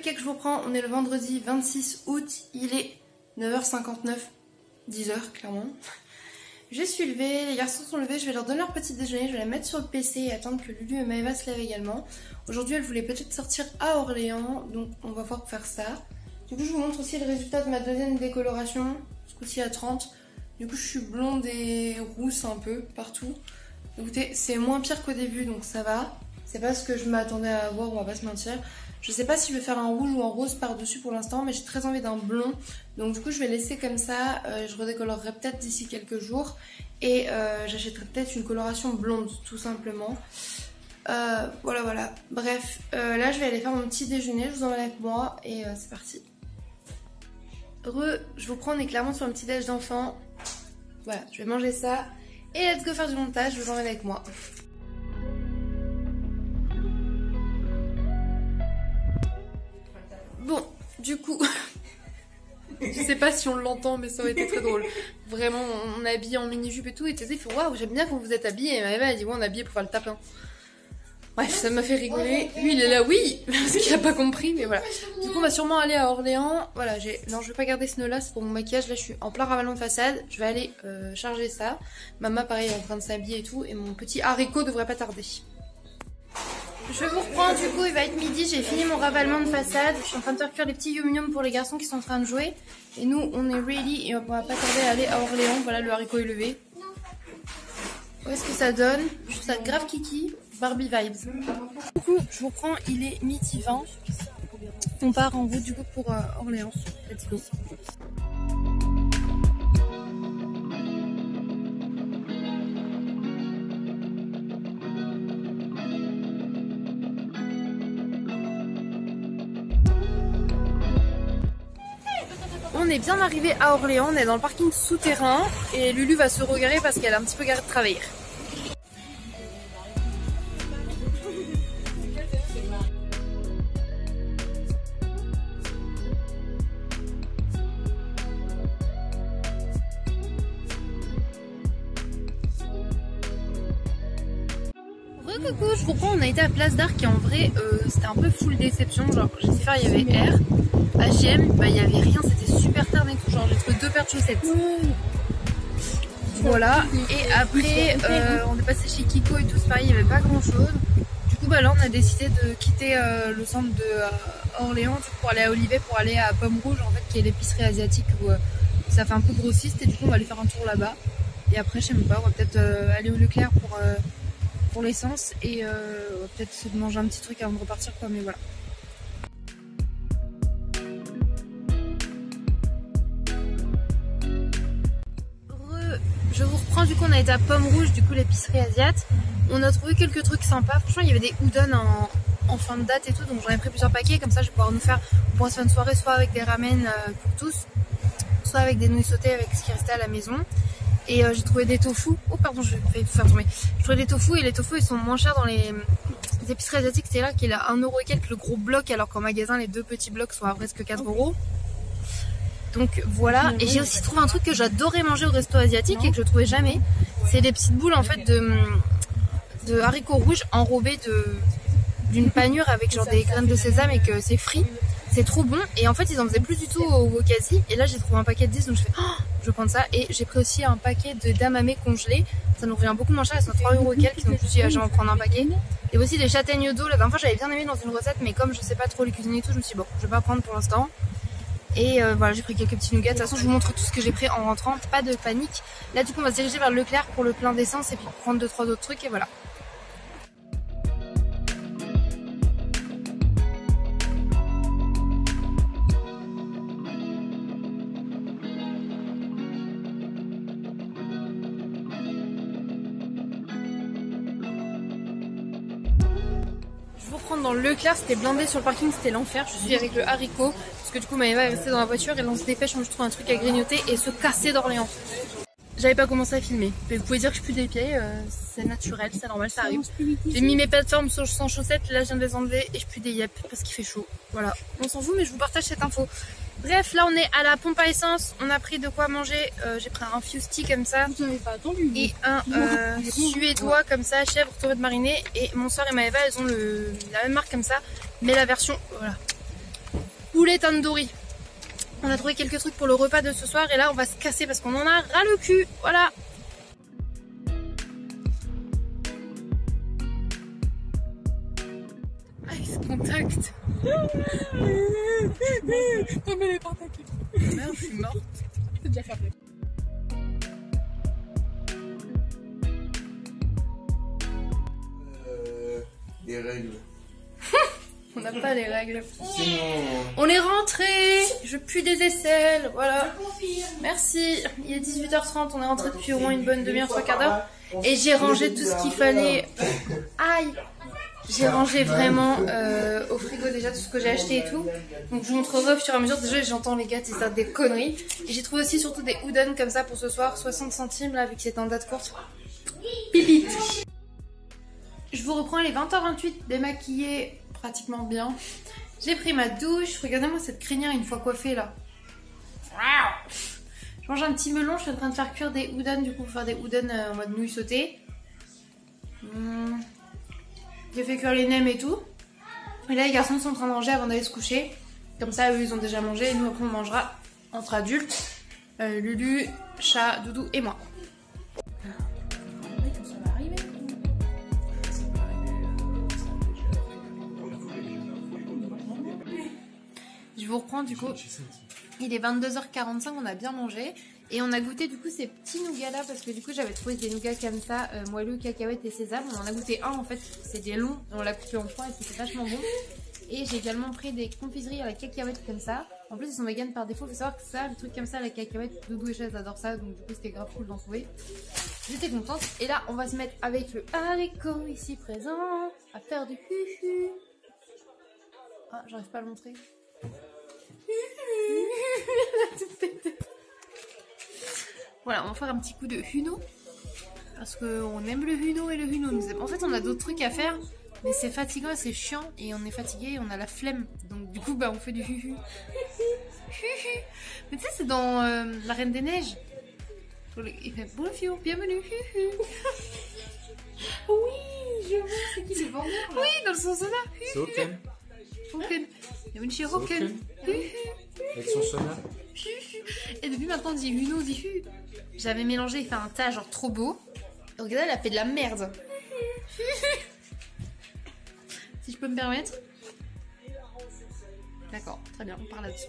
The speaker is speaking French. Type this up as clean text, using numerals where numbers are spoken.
cake, je vous reprends. On est le vendredi 26 août. Il est 9h59, 10h clairement. Je suis levée, les garçons sont levés. Je vais leur donner leur petit déjeuner. Je vais la mettre sur le PC et attendre que Lulu et Maëva se lèvent également. Aujourd'hui, elle voulait peut-être sortir à Orléans, donc on va voir faire ça. Du coup, je vous montre aussi le résultat de ma deuxième décoloration. Ce coup-ci à 30. Du coup, je suis blonde et rousse un peu partout. Écoutez, c'est moins pire qu'au début, donc ça va. C'est pas ce que je m'attendais à avoir, on va pas se mentir. Je sais pas si je vais faire un rouge ou un rose par-dessus pour l'instant, mais j'ai très envie d'un blond. Donc du coup, je vais laisser comme ça. Je redécolorerai peut-être d'ici quelques jours. Et j'achèterai peut-être une coloration blonde, tout simplement. Voilà. Bref, là, je vais aller faire mon petit déjeuner. Je vous emmène avec moi et c'est parti. Je vous prends, on est clairement sur un petit déj d'enfant. Voilà, je vais manger ça. Et let's go faire du montage, je vous emmène avec moi. Bon, du coup, je sais pas si on l'entend, mais ça aurait été très drôle. Vraiment, on est habillé en mini-jupe et tout, et Thésée fait waouh, j'aime bien quand vous êtes habillés. Et Maëva a dit ouais, on est habillé pour faire le tapin. Bref, ça m'a fait rigoler. Lui, il est là, oui, parce qu'il a pas compris, mais voilà. Du coup, on va sûrement aller à Orléans. Voilà, non, je vais pas garder ce nœud là, c'est pour mon maquillage. Là, je suis en plein ravalement de façade. Je vais aller charger ça. Maman, pareil, est en train de s'habiller et tout. Et mon petit haricot devrait pas tarder. Je vais vous reprendre, du coup, il va être midi. J'ai fini mon ravalement de façade. Je suis en train de faire cuire les petits yum yum pour les garçons qui sont en train de jouer. Et nous, on est ready et on va pas tarder à aller à Orléans. Voilà, le haricot est levé. Où est-ce que ça donne? Je trouve ça grave kiki. Barbie vibes. Du coup, je vous reprends, il est midi 20. On part en route du coup pour Orléans. Let's go. On est bien arrivé à Orléans, on est dans le parking souterrain et Lulu va se regarer parce qu'elle a un petit peu garé de travailler. Coucou, je vous reprends, on a été à Place d'Arc et en vrai c'était un peu full déception, genre j'ai dit faire, il y avait R, H&M, bah il y avait rien, c'était super tard et tout, genre j'ai trouvé 2 paires de chaussettes. Voilà, et après on est passé chez Kiko et tout, c'est pareil, il n'y avait pas grand chose. Du coup bah là on a décidé de quitter le centre de Orléans pour aller à Olivet, pour aller à Pomme Rouge en fait, qui est l'épicerie asiatique où ça fait un peu grossiste, et du coup on va aller faire un tour là-bas. Et après je sais même pas, on va peut-être aller au Leclerc pour l'essence et peut-être se manger un petit truc avant de repartir quoi, mais voilà. Je vous reprends, du coup on a été à Pomme Rouge, du coup l'épicerie asiate. On a trouvé quelques trucs sympas, franchement il y avait des udon en fin de date et tout, donc j'en ai pris plusieurs paquets, comme ça je vais pouvoir on pourra se faire une soirée soit avec des ramen pour tous, soit avec des nouilles sautées avec ce qui restait à la maison. Et j'ai trouvé des tofu. Oh pardon, je vais tout faire tomber. J'ai trouvé des tofu et les tofu ils sont moins chers dans les épiceries asiatiques. C'est là qu'il a 1€ et quelques le gros bloc, alors qu'en magasin les 2 petits blocs sont à presque 4€. Donc voilà. Et j'ai aussi trouvé un truc que j'adorais manger au resto asiatique et que je trouvais jamais. C'est des petites boules en fait de haricots rouges enrobés d'une panure avec genre des graines de sésame et que c'est frit. C'est trop bon, et en fait ils en faisaient plus du tout au Wokasi, et là j'ai trouvé un paquet de 10, donc je fais oh, je vais prendre ça. Et j'ai pris aussi un paquet de damamé congelé, ça nous revient beaucoup moins cher, elles sont 3€ et quelques, donc je me suis dit je vais en prendre un paquet. Et aussi des châtaignes d'eau, la dernière fois j'avais bien aimé dans une recette, mais comme je sais pas trop les cuisiner et tout, je me suis dit bon, je vais pas prendre pour l'instant. Et voilà, j'ai pris quelques petits nougats. De toute façon je vous montre tout ce que j'ai pris en rentrant, pas de panique. Là du coup on va se diriger vers le Leclerc pour le plein d'essence et puis prendre 2-3 autres trucs, et voilà. Dans le Leclerc, c'était blindé sur le parking, c'était l'enfer. Je suis avec le haricot parce que du coup Maëva est restée dans la voiture et on se dépêche, on se trouve un truc à grignoter et se casser d'Orléans. J'avais pas commencé à filmer, mais vous pouvez dire que je pue des pieds, c'est naturel, c'est normal, ça arrive. J'ai mis mes plateformes sans chaussettes, là je viens de les enlever et je pue des yep parce qu'il fait chaud. Voilà, on s'en fout mais je vous partage cette info. Bref, là on est à la pompe à essence, on a pris de quoi manger, j'ai pris un Fusti comme ça et un suédois comme ça, chèvre torée de marinée, et mon soeur et Maëva elles ont la même marque comme ça, mais la version, voilà, poulet tandoori. On a trouvé quelques trucs pour le repas de ce soir et là on va se casser parce qu'on en a ras le cul. Voilà. Ice contact. Non mais les tentacules. Merde, je suis morte. C'est déjà fermé. Des règles. On n'a pas les règles. Sinon... On est rentré. Je pue des aisselles. Voilà. Merci. Il est 18h30. On est rentré depuis au moins une bonne demi-heure, 3/4 d'heure. Et j'ai rangé tout ce qu'il fallait. Aïe. J'ai rangé vraiment au frigo déjà tout ce que j'ai acheté et tout. Donc je vous montrerai au fur et à mesure. Déjà j'entends les gars c'est ça des conneries. Et j'ai trouvé aussi surtout des udon comme ça pour ce soir. 60 centimes là vu que c'est en date courte. Pipite. Je vous reprends, il est 20h28, démaquillée pratiquement bien. J'ai pris ma douche. Regardez-moi cette crinière une fois coiffée là. Je mange un petit melon, je suis en train de faire cuire des udon du coup pour faire des udon en mode nouilles sautées. J'ai fait cuire les nems et tout. Et là les garçons sont en train de manger avant d'aller se coucher. Comme ça eux ils ont déjà mangé et nous après on mangera entre adultes. Lulu, chat, Doudou et moi. Je vous reprends du coup, il est 22h45, on a bien mangé et on a goûté du coup ces petits nougats là parce que du coup j'avais trouvé des nougats comme ça, moelleux, cacahuètes et sésame. On en a goûté un en fait, c'est des longs, on l'a coupé en points et c'était vachement bon. Et j'ai également pris des confiseries à la cacahuète comme ça. En plus ils sont vegan par défaut, faut savoir que ça, le truc comme ça, la cacahuète, Doudou et Chaise adorent ça, donc du coup c'était grave cool d'en trouver. J'étais contente et là on va se mettre avec le haricot ici présent, à faire du huhu. Ah j'arrive pas à le montrer. Voilà, on va faire un petit coup de huno parce qu'on aime le huno et le huno nous aime. En fait, on a d'autres trucs à faire, mais c'est fatigant, c'est chiant et on est fatigué et on a la flemme. Donc du coup, bah on fait du huhu. Mais tu sais, c'est dans La Reine des Neiges. Il fait bonjour, bienvenue. Oui, je vois, c'est qui le vendeur là. Oui, dans le sens là. C'est Hoken. Hoken. Bienvenue chez Hoken. Avec son sonore. Et depuis maintenant on dit Huno, on dit Hu. J'avais mélangé et fait un tas genre trop beau. Et regardez, elle a fait de la merde. Si je peux me permettre. D'accord, très bien, on part là-dessus.